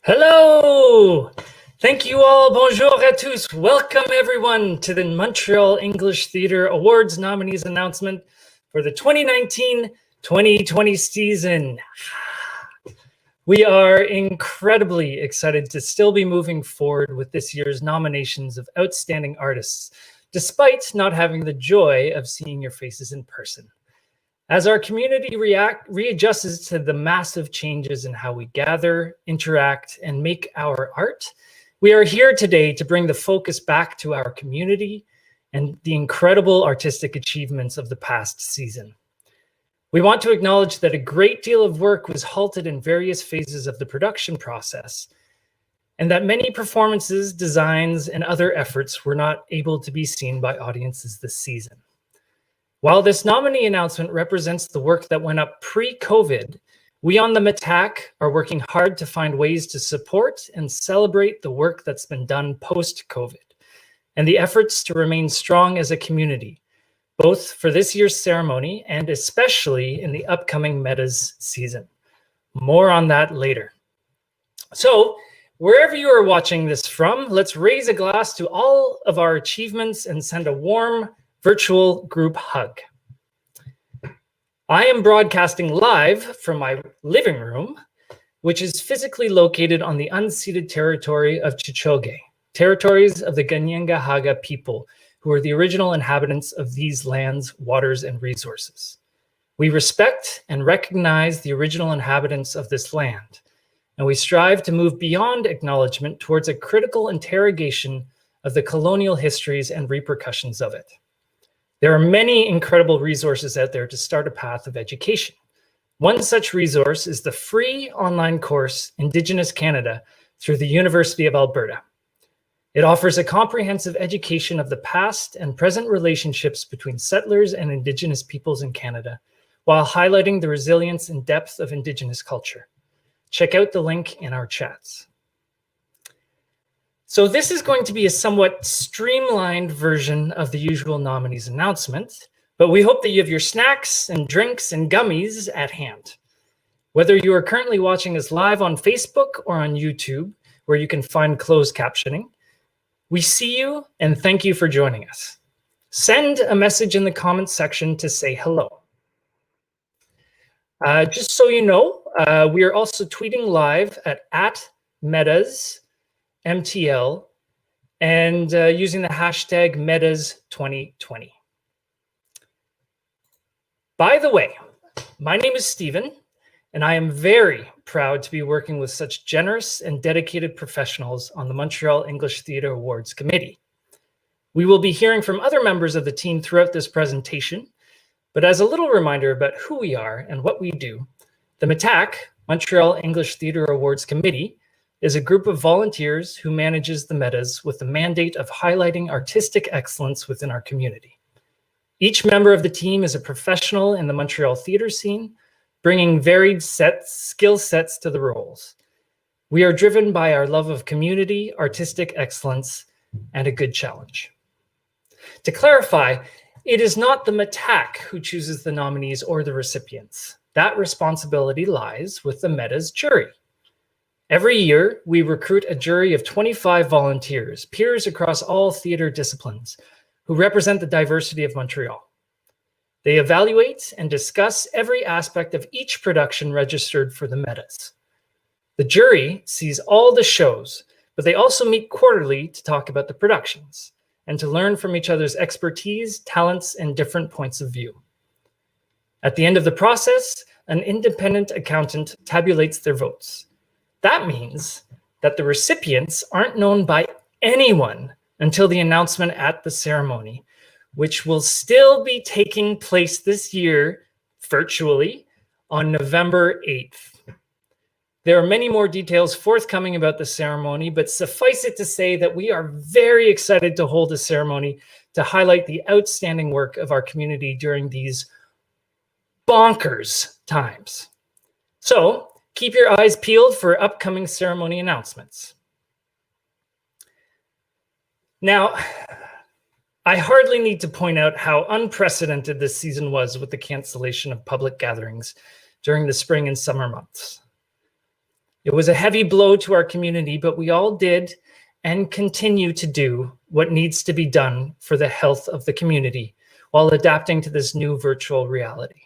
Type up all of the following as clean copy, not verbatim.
Hello! Thank you all. Bonjour à tous. Welcome everyone to the Montreal English Theatre Awards nominees announcement for the 2019-2020 season. We are incredibly excited to still be moving forward with this year's nominations of outstanding artists, despite not having the joy of seeing your faces in person. As our community readjusts to the massive changes in how we gather, interact, and make our art, we are here today to bring the focus back to our community and the incredible artistic achievements of the past season. We want to acknowledge that a great deal of work was halted in various phases of the production process, and that many performances, designs, and other efforts were not able to be seen by audiences this season. While this nominee announcement represents the work that went up pre-COVID, we on the MTAC are working hard to find ways to support and celebrate the work that's been done post-COVID and the efforts to remain strong as a community, both for this year's ceremony and especially in the upcoming Metas season. More on that later. So, wherever you are watching this from, let's raise a glass to all of our achievements and send a warm virtual group hug. I am broadcasting live from my living room, which is physically located on the unceded territory of Chichoge, territories of the Ganyangahaga people, who are the original inhabitants of these lands, waters, and resources. We respect and recognize the original inhabitants of this land, and we strive to move beyond acknowledgement towards a critical interrogation of the colonial histories and repercussions of it. There are many incredible resources out there to start a path of education. One such resource is the free online course Indigenous Canada through the University of Alberta. It offers a comprehensive education of the past and present relationships between settlers and Indigenous peoples in Canada, while highlighting the resilience and depth of Indigenous culture. Check out the link in our chats. So this is going to be a somewhat streamlined version of the usual nominees announcement, but we hope that you have your snacks and drinks and gummies at hand. Whether you are currently watching us live on Facebook or on YouTube, where you can find closed captioning, we see you and thank you for joining us. Send a message in the comments section to say hello. Just so you know, we are also tweeting live at Metas MTL and using the hashtag Metas2020. By the way, my name is Stephen, and I am very proud to be working with such generous and dedicated professionals on the Montreal English Theatre Awards Committee. We will be hearing from other members of the team throughout this presentation, but as a little reminder about who we are and what we do, the MTAC, Montreal English Theatre Awards Committee, is a group of volunteers who manages the Metas with the mandate of highlighting artistic excellence within our community. Each member of the team is a professional in the Montreal theatre scene, bringing varied skill sets to the roles. We are driven by our love of community, artistic excellence, and a good challenge. To clarify, it is not the MTAC who chooses the nominees or the recipients. That responsibility lies with the Meta's jury. Every year, we recruit a jury of 25 volunteers, peers across all theater disciplines, who represent the diversity of Montreal. They evaluate and discuss every aspect of each production registered for the Metas. The jury sees all the shows, but they also meet quarterly to talk about the productions and to learn from each other's expertise, talents, and different points of view. At the end of the process, an independent accountant tabulates their votes. That means that the recipients aren't known by anyone until the announcement at the ceremony, which will still be taking place this year virtually on November 8th. There are many more details forthcoming about the ceremony, but suffice it to say that we are very excited to hold a ceremony to highlight the outstanding work of our community during these bonkers times. So keep your eyes peeled for upcoming ceremony announcements. Now, I hardly need to point out how unprecedented this season was with the cancellation of public gatherings during the spring and summer months. It was a heavy blow to our community, but we all did and continue to do what needs to be done for the health of the community while adapting to this new virtual reality.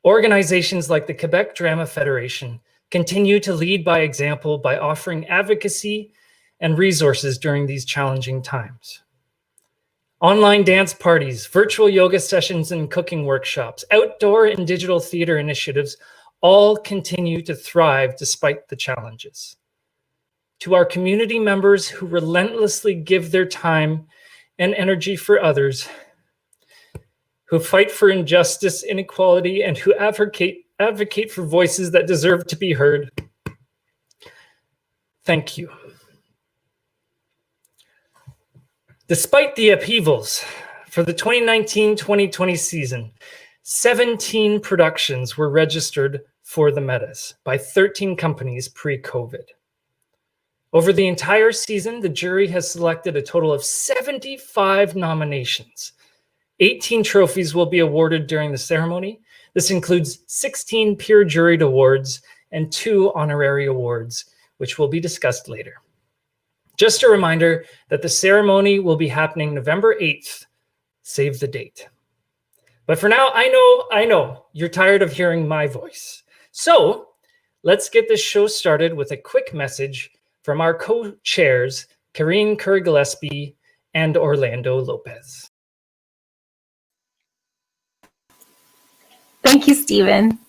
Organizations like the Quebec Drama Federation continue to lead by example by offering advocacy and resources during these challenging times. Online dance parties, virtual yoga sessions and cooking workshops, outdoor and digital theater initiatives all continue to thrive despite the challenges. To our community members who relentlessly give their time and energy for others, who fight for injustice, inequality, and who advocate for voices that deserve to be heard, thank you. Despite the upheavals for the 2019-2020 season, 17 productions were registered for the Metas by 13 companies pre-COVID. Over the entire season, the jury has selected a total of 75 nominations. 18 trophies will be awarded during the ceremony. This includes 16 peer juried awards and 2 honorary awards, which will be discussed later. Just a reminder that the ceremony will be happening November 8th. Save the date. But for now, I know you're tired of hearing my voice. So let's get this show started with a quick message from our co-chairs, Karine Curry-Gillespie and Orlando Lopez. Thank you, Stephen.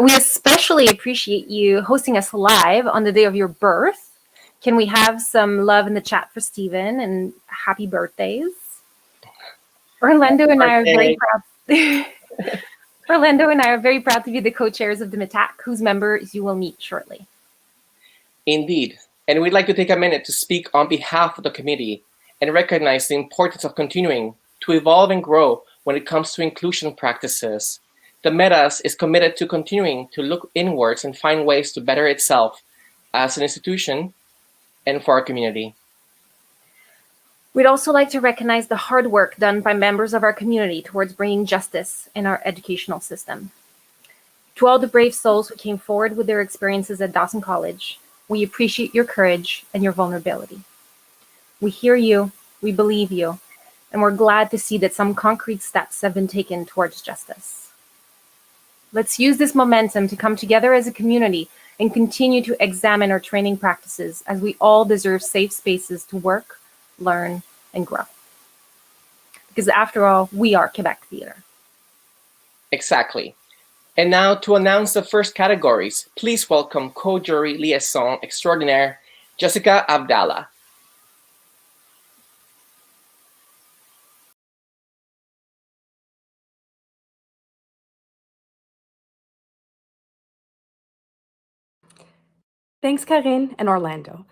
We especially appreciate you hosting us live on the day of your birth. Can we have some love in the chat for Stephen and happy birthdays? Orlando and I are very proud. Orlando and I are very proud to be the co-chairs of the MTAC, whose members you will meet shortly. Indeed, and we'd like to take a minute to speak on behalf of the committee and recognize the importance of continuing to evolve and grow when it comes to inclusion practices. The Metas is committed to continuing to look inwards and find ways to better itself as an institution and for our community. We'd also like to recognize the hard work done by members of our community towards bringing justice in our educational system. To all the brave souls who came forward with their experiences at Dawson College, we appreciate your courage and your vulnerability. We hear you, we believe you, and we're glad to see that some concrete steps have been taken towards justice. Let's use this momentum to come together as a community and continue to examine our training practices, as we all deserve safe spaces to work, learn, and grow. Because after all, we are Quebec Theatre. Exactly. And now to announce the first categories, please welcome co-jury liaison extraordinaire, Jessica Abdallah. Thanks, Karine and Orlando.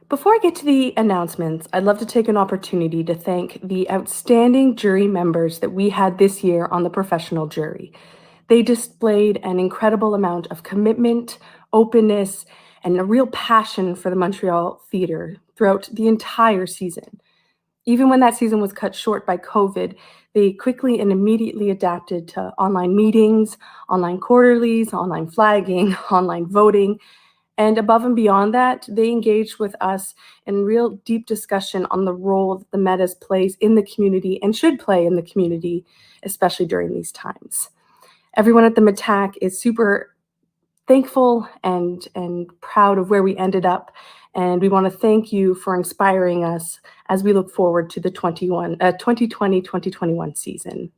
Before I get to the announcements, I'd love to take an opportunity to thank the outstanding jury members that we had this year on the professional jury. They displayed an incredible amount of commitment, openness, and a real passion for the Montreal theater throughout the entire season. Even when that season was cut short by COVID, they quickly and immediately adapted to online meetings, online quarterlies, online flagging, online voting. And above and beyond that, they engaged with us in real deep discussion on the role that the Metas plays in the community and should play in the community, especially during these times. Everyone at the MATAC is super thankful and proud of where we ended up. And we want to thank you for inspiring us as we look forward to the 2020-2021 season.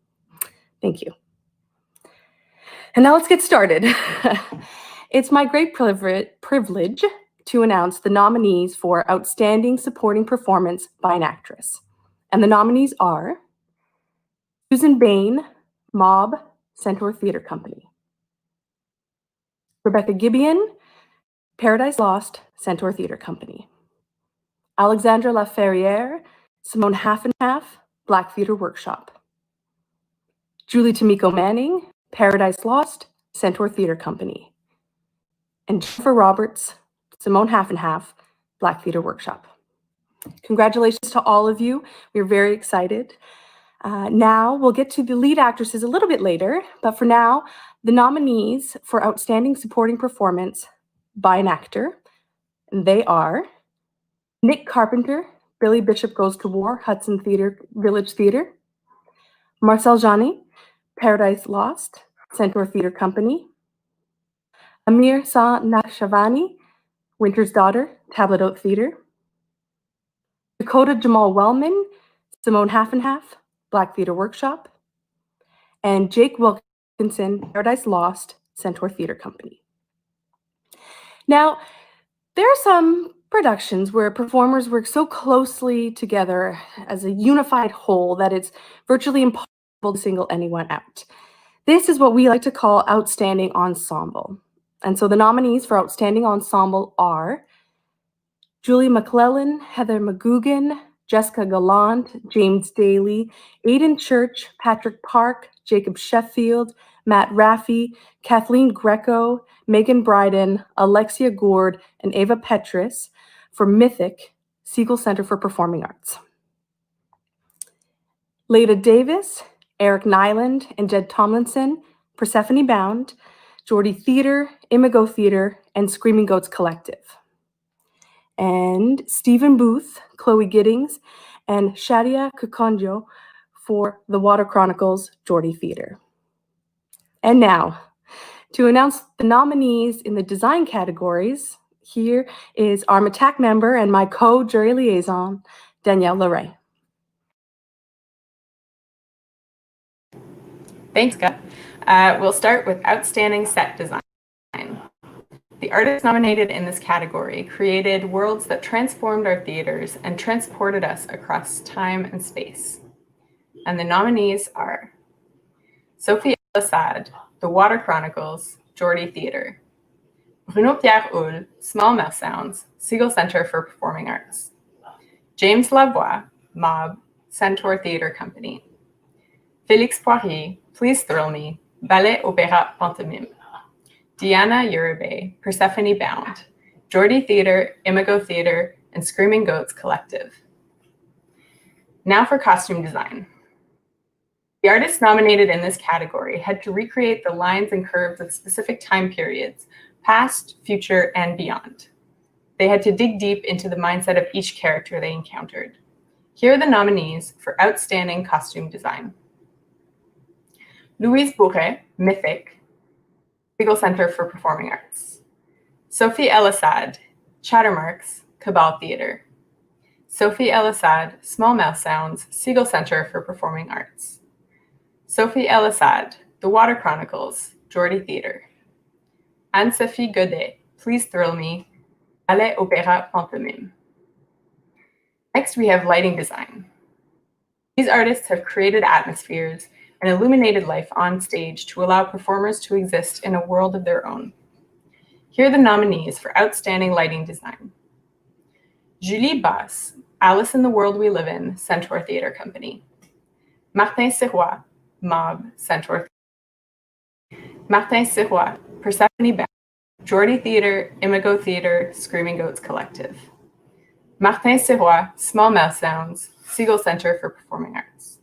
Thank you. And now let's get started. It's my great privilege to announce the nominees for Outstanding Supporting Performance by an Actress. And the nominees are Susan Bain, Mob, Centaur Theatre Company. Rebecca Gibeon, Paradise Lost, Centaur Theatre Company. Alexandra Laferriere, Simone Half and Half, Black Theatre Workshop. Julie Tamiko Manning, Paradise Lost, Centaur Theatre Company. And Jennifer Roberts, Simone Half and Half, Black Theatre Workshop. Congratulations to all of you. We're very excited. Now we'll get to the lead actresses a little bit later, but for now, the nominees for Outstanding Supporting Performance by an Actor, and they are Nick Carpenter, Billy Bishop Goes to War, Hudson Village Theatre. Marcel Jani, Paradise Lost, Centaur Theatre Company. Amir Sa Nakshavani, Winter's Daughter, Tablet Oak Theatre. Dakota Jamal Wellman, Simone Half and Half, Black Theatre Workshop. And Jake Wilkinson, Paradise Lost, Centaur Theatre Company. Now, there are some productions where performers work so closely together as a unified whole that it's virtually impossible to single anyone out. This is what we like to call Outstanding Ensemble. And so the nominees for Outstanding Ensemble are Julie McClellan, Heather McGugan, Jessica Gallant, James Daly, Aidan Church, Patrick Park, Jacob Sheffield, Matt Raffi, Kathleen Greco, Megan Bryden, Alexia Gourd, and Ava Petrus for Mythic, Siegel Center for Performing Arts. Leda Davis, Eric Nyland, and Jed Tomlinson, Persephone Bound, Geordie Theatre, Imago Theatre, and Screaming Goats Collective. And Stephen Booth, Chloe Giddings, and Shadia Kukonjo for The Water Chronicles, Geordie Theatre. And now, to announce the nominees in the design categories, here is our MATAC member and my co-jury liaison, Danielle Leray. Thanks, Scott. We'll start with Outstanding Set Design. The artists nominated in this category created worlds that transformed our theaters and transported us across time and space. And the nominees are Sophie Assad, The Water Chronicles, Geordie Theatre. Bruno Pierre Hull, Small Mouth Sounds, Siegel Center for Performing Arts. James Lavoie, Mob, Centaur Theatre Company. Félix Poirier, Please Thrill Me, Ballet Opéra Pantomime. Diana Uribe, Persephone Bound, Geordie Theatre, Imago Theatre, and Screaming Goats Collective. Now for costume design. The artists nominated in this category had to recreate the lines and curves of specific time periods, past, future, and beyond. They had to dig deep into the mindset of each character they encountered. Here are the nominees for Outstanding Costume Design. Louise Bourret, Mythic, Siegel Center for Performing Arts. Sophie El Assad, Chattermarks, Cabal Theatre. Sophie El Assad, Small Mouth Sounds, Siegel Center for Performing Arts. Sophie El Assad, The Water Chronicles, Geordie Theatre. Anne-Sophie Godet, Please Thrill Me, Ballet Opéra Pantomime. Next, we have lighting design. These artists have created atmospheres and illuminated life on stage to allow performers to exist in a world of their own. Here are the nominees for Outstanding Lighting Design. Julie Basse, Alice in the World We Live In, Centaur Theatre Company. Martin Sirois, Mob, Centaur Theatre. Martin Sirois, Persephone Band, Geordie Theatre, Imago Theatre, Screaming Goats Collective. Martin Sirois, Small Mouth Sounds, Siegel Center for Performing Arts.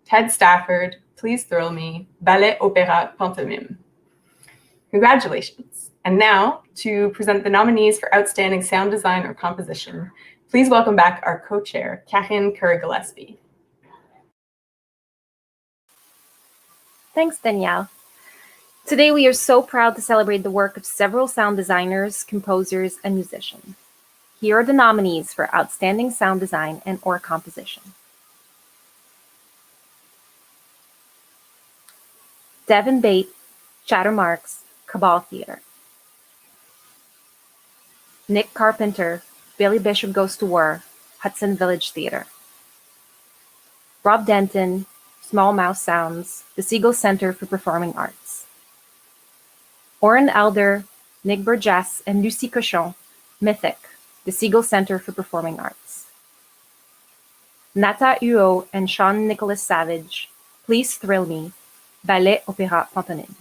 Ted Stafford, Please Thrill Me, Ballet Opéra Pantomime. Congratulations. And now, to present the nominees for Outstanding Sound Design or Composition, please welcome back our co-chair, Karine Curry-Gillespie. Thanks, Danielle. Today, we are so proud to celebrate the work of several sound designers, composers, and musicians. Here are the nominees for Outstanding Sound Design and or Composition. Devin Bate, Chattermarks, Cabal Theatre. Nick Carpenter, Billy Bishop Goes to War, Hudson Village Theatre. Rob Denton, Small Mouth Sounds, the Siegel Center for Performing Arts. Oren Elder, Nick Burgess, and Lucie Cochon, Mythic, the Siegel Center for Performing Arts. Nata Uo and Sean Nicholas Savage, Please Thrill Me, Ballet Opéra Pantomime.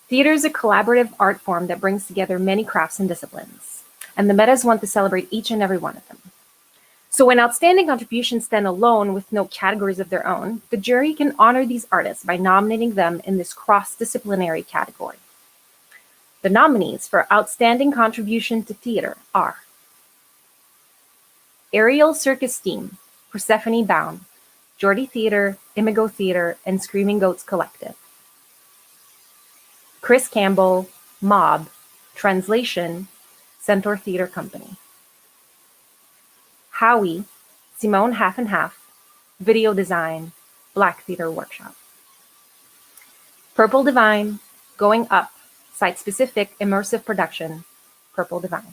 Theater is a collaborative art form that brings together many crafts and disciplines, and the Metas want to celebrate each and every one of them. So when outstanding contributions stand alone with no categories of their own, the jury can honor these artists by nominating them in this cross-disciplinary category. The nominees for Outstanding Contribution to Theater are Aerial Circus Team, Persephone Bound, Geordie Theatre, Imago Theatre, and Screaming Goats Collective. Chris Campbell, Mob, Translation, Centaur Theatre Company. Howie, Simone Half and Half, Video Design, Black Theatre Workshop. Purple Divine, Going Up, Site-Specific Immersive Production, Purple Divine.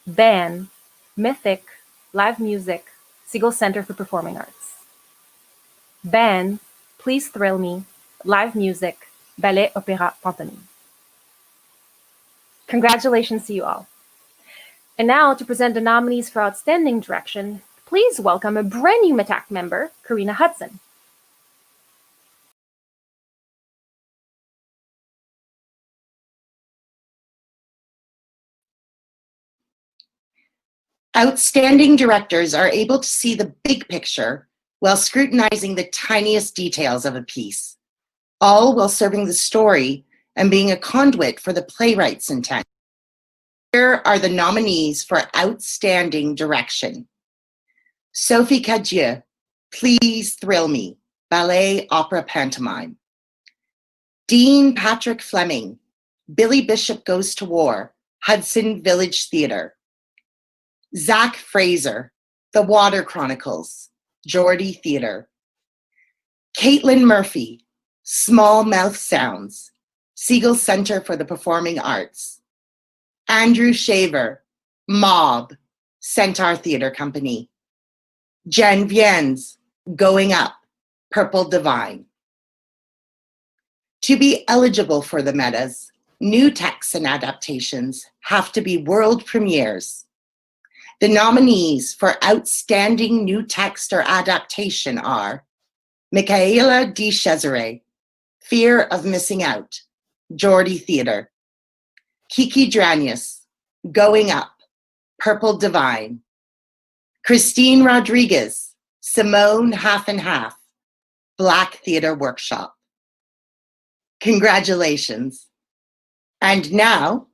Ben, Mythic, Live Music, Siegel Center for Performing Arts. Ben, Please Thrill Me, Live Music, Ballet Opéra Pantomime. Congratulations to you all. And now to present the nominees for Outstanding Direction, please welcome a brand new MATAC member, Karina Hudson. Outstanding directors are able to see the big picture while scrutinizing the tiniest details of a piece, all while serving the story and being a conduit for the playwright's intent. Here are the nominees for Outstanding Direction. Sophie Cadieux, Please Thrill Me, Ballet Opera Pantomime. Dean Patrick Fleming, Billy Bishop Goes to War, Hudson Village Theatre. Zach Fraser, The Water Chronicles, Geordie Theatre. Caitlin Murphy, Small Mouth Sounds, Siegel Center for the Performing Arts. Andrew Shaver, Mob, Centaur Theatre Company. Jen Viens, Going Up, Purple Divine. To be eligible for the Metas, new texts and adaptations have to be world premieres. The nominees for Outstanding New Text or Adaptation are Michaela D. Cesare, Fear of Missing Out, Geordie Theatre. Kiki Dranius, Going Up, Purple Divine. Christine Rodriguez, Simone Half and Half, Black Theatre Workshop. Congratulations. And now,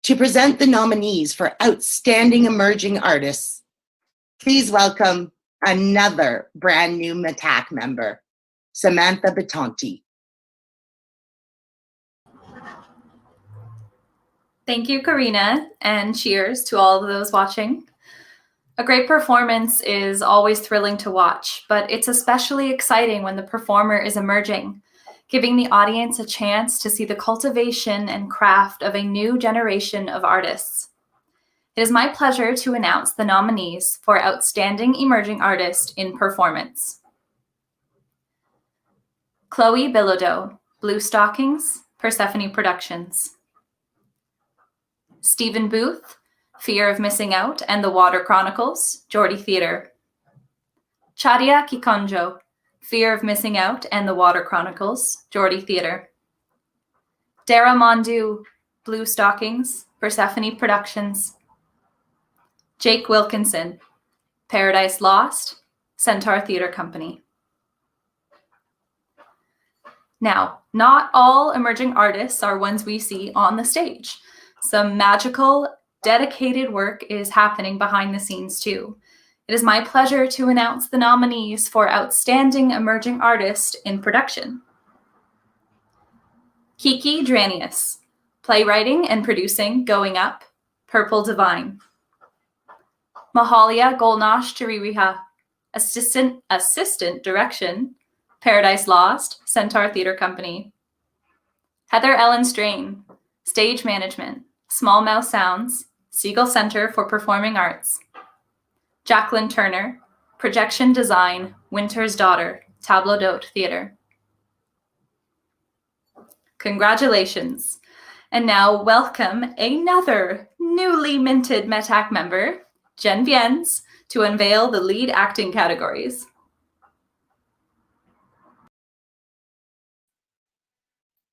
to present the nominees for Outstanding Emerging Artists, please welcome another brand new MATAC member, Samantha Batonti. Thank you, Karina, and cheers to all of those watching. A great performance is always thrilling to watch, but it's especially exciting when the performer is emerging, giving the audience a chance to see the cultivation and craft of a new generation of artists. It is my pleasure to announce the nominees for Outstanding Emerging Artist in Performance. Chloe Bilodeau, Blue Stockings, Persephone Productions. Stephen Booth, Fear of Missing Out and the Water Chronicles, Geordie Theatre. Chadia Kikonjo, Fear of Missing Out and the Water Chronicles, Geordie Theatre. Dara Mondu, Blue Stockings, Persephone Productions. Jake Wilkinson, Paradise Lost, Centaur Theatre Company. Now, not all emerging artists are ones we see on the stage. Some magical, dedicated work is happening behind the scenes too. It is my pleasure to announce the nominees for Outstanding Emerging Artist in Production. Kiki Dranius, playwriting and producing Going Up, Purple Divine. Mahalia Golnash Chiririha, assistant direction, Paradise Lost, Centaur Theatre Company. Heather Ellen Strain, stage management, Small Mouth Sounds, Siegel Center for Performing Arts. Jacqueline Turner, projection design, Winter's Daughter, Table d'Hôte Theatre. Congratulations. And now welcome another newly minted METAC member, Jen Viens, to unveil the lead acting categories.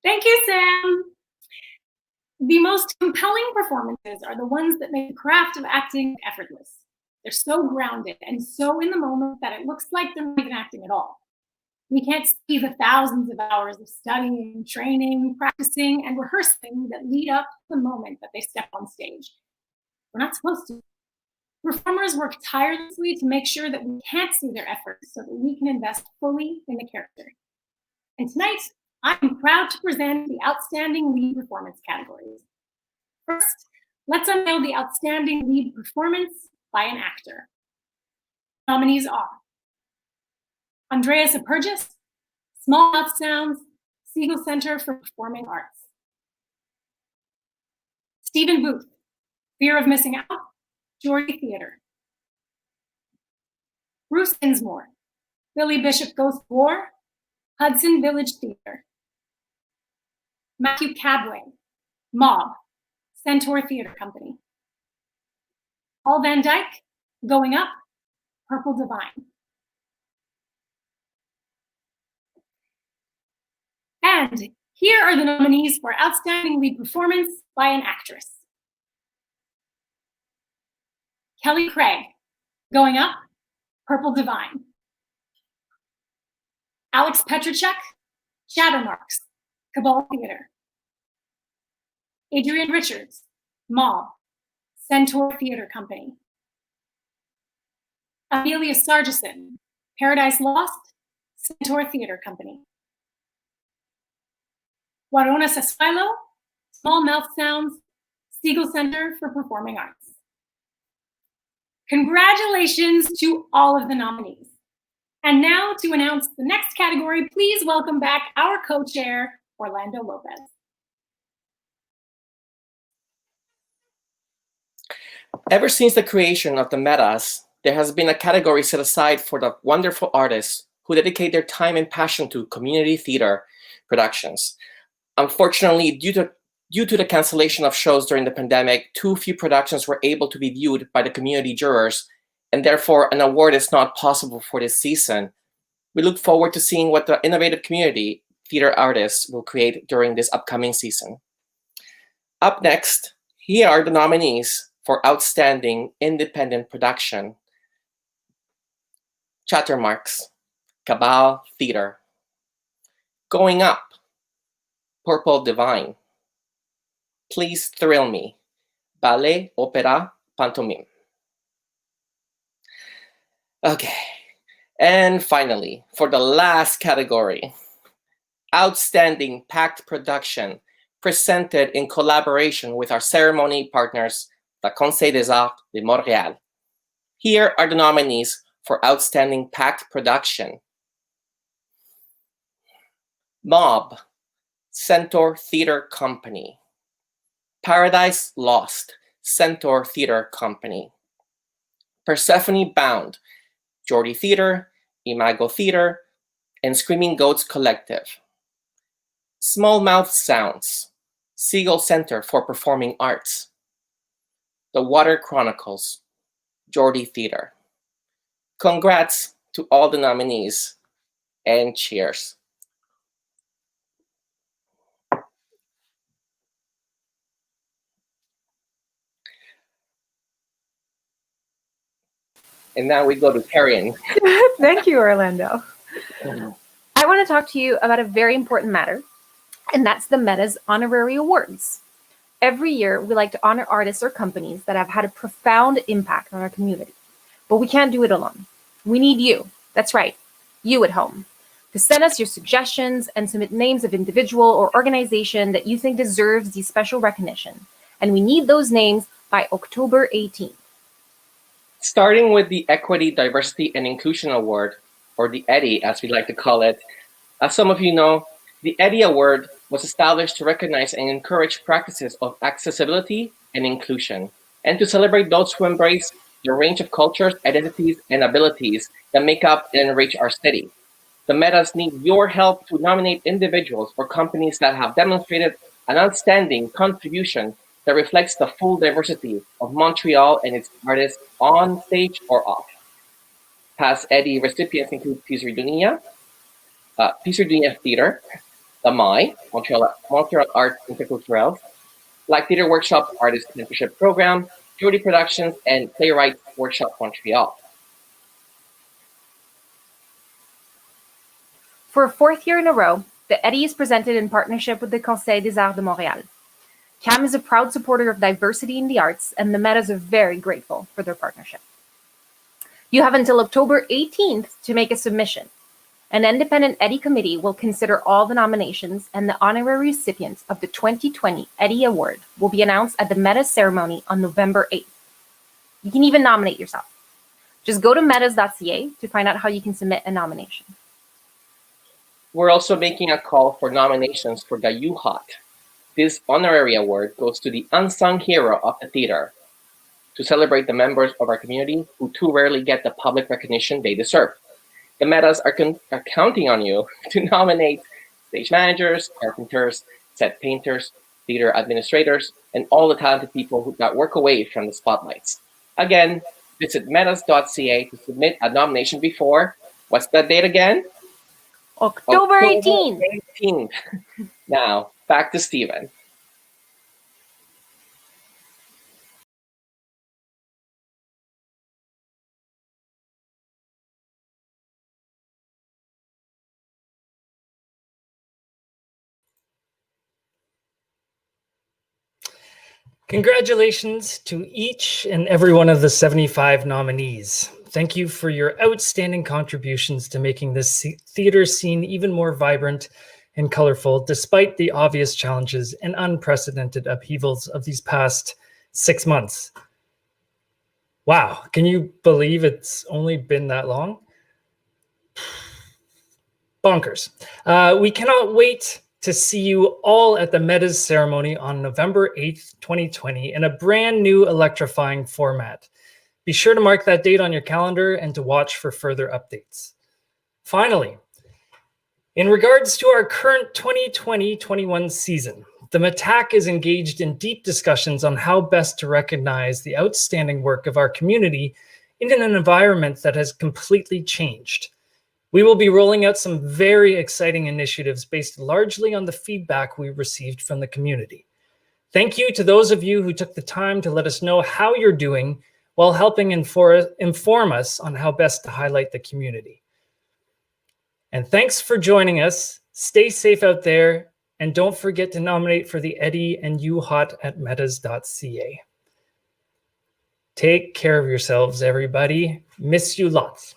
Thank you, Sam. The most compelling performances are the ones that make the craft of acting effortless. They're so grounded and so in the moment that it looks like they're not even acting at all. We can't see the thousands of hours of studying, training, practicing, and rehearsing that lead up to the moment that they step on stage. We're not supposed to. Performers work tirelessly to make sure that we can't see their efforts so that we can invest fully in the character. And tonight, I'm proud to present the Outstanding Lead Performance categories. First, let's unveil the Outstanding Lead Performance by an Actor. Nominees are Andreas Apergis, Small Mouth Sounds, Siegel Center for Performing Arts. Stephen Booth, Fear of Missing Out, Geordie Theatre. Bruce Dinsmore, Billy Bishop Goes to War, Hudson Village Theatre. Matthew Cabway, Mob, Centaur Theatre Company. Paul Van Dyke, Going Up, Purple Divine. And here are the nominees for Outstanding Lead Performance by an Actress. Kelly Craig, Going Up, Purple Divine. Alex Petrachuk, Shattermarks, Cabal Theatre. Adrian Richards, Mob, Centaur Theatre Company. Amelia Sargison, Paradise Lost, Centaur Theatre Company. Warona Sasfilo, Small Mouth Sounds, Siegel Center for Performing Arts. Congratulations to all of the nominees. And now to announce the next category, please welcome back our co-chair, Orlando Lopez. Ever since the creation of the Metas, there has been a category set aside for the wonderful artists who dedicate their time and passion to community theater productions. Unfortunately, due to the cancellation of shows during the pandemic, too few productions were able to be viewed by the community jurors, and therefore an award is not possible for this season. We look forward to seeing what the innovative community theater artists will create during this upcoming season. Up next, here are the nominees for Outstanding Independent Production. Chattermarks, Cabal Theatre. Going Up, Purple Divine. Please Thrill Me, Ballet, Opera, Pantomime. Okay, and finally, for the last category, Outstanding Packed Production, presented in collaboration with our ceremony partners, the Conseil des Arts de Montreal. Here are the nominees for Outstanding Packed Production. Mob, Centaur Theatre Company. Paradise Lost, Centaur Theatre Company. Persephone Bound, Geordie Theatre, Imago Theatre, and Screaming Goats Collective. Small Mouth Sounds, Siegel Center for Performing Arts. The Water Chronicles, Geordie Theatre. Congrats to all the nominees. and cheers. And now we go to Karen. Thank you, Orlando. I want to talk to you about a very important matter, and that's the Meta's Honorary Awards. Every year, we like to honor artists or companies that have had a profound impact on our community. But we can't do it alone. We need you. That's right, you at home, to send us your suggestions and submit names of individual or organization that you think deserves the special recognition. And we need those names by October 18th. Starting with the Equity, Diversity, and Inclusion Award, or the EDI as we like to call it. As some of you know, the EDI Award was established to recognize and encourage practices of accessibility and inclusion, and to celebrate those who embrace the range of cultures, identities, and abilities that make up and enrich our city. The Metas need your help to nominate individuals or companies that have demonstrated an outstanding contribution that reflects the full diversity of Montreal and its artists on stage or off. Past EDI recipients include Piso Dunia Theater, the MAI, Montreal Arts Interculturel, Black Theater Workshop Artist Mentorship Program, Jody Productions, and Playwrights Workshop Montreal. For a fourth year in a row, the EDI is presented in partnership with the Conseil des Arts de Montréal. CAM is a proud supporter of diversity in the arts, and the Metas are very grateful for their partnership. You have until October 18th to make a submission. An independent EDI committee will consider all the nominations, and the honorary recipients of the 2020 EDI Award will be announced at the Metas ceremony on November 8th. You can even nominate yourself. Just go to metas.ca to find out how you can submit a nomination. We're also making a call for nominations for the UHOT. This honorary award goes to the unsung hero of the theater, to celebrate the members of our community who too rarely get the public recognition they deserve. The Metas are counting on you to nominate stage managers, carpenters, set painters, theater administrators, and all the talented people that work away from the spotlights. Again, visit metas.ca to submit a nomination before, what's that date again? October 18th. 18th. Now, back to Stephen. Congratulations to each and every one of the 75 nominees. Thank you for your outstanding contributions to making this theater scene even more vibrant and colorful, despite the obvious challenges and unprecedented upheavals of these past 6 months. Wow, can you believe it's only been that long? Bonkers. We cannot wait to see you all at the Metas ceremony on November 8th, 2020 in a brand new electrifying format. Be sure to mark that date on your calendar and to watch for further updates. Finally, in regards to our current 2020-21 season, the MATAC is engaged in deep discussions on how best to recognize the outstanding work of our community in an environment that has completely changed. We will be rolling out some very exciting initiatives based largely on the feedback we received from the community. Thank you to those of you who took the time to let us know how you're doing while helping inform us on how best to highlight the community. And thanks for joining us. Stay safe out there, and don't forget to nominate for the EDI and UHOT at metas.ca. Take care of yourselves, everybody. Miss you lots.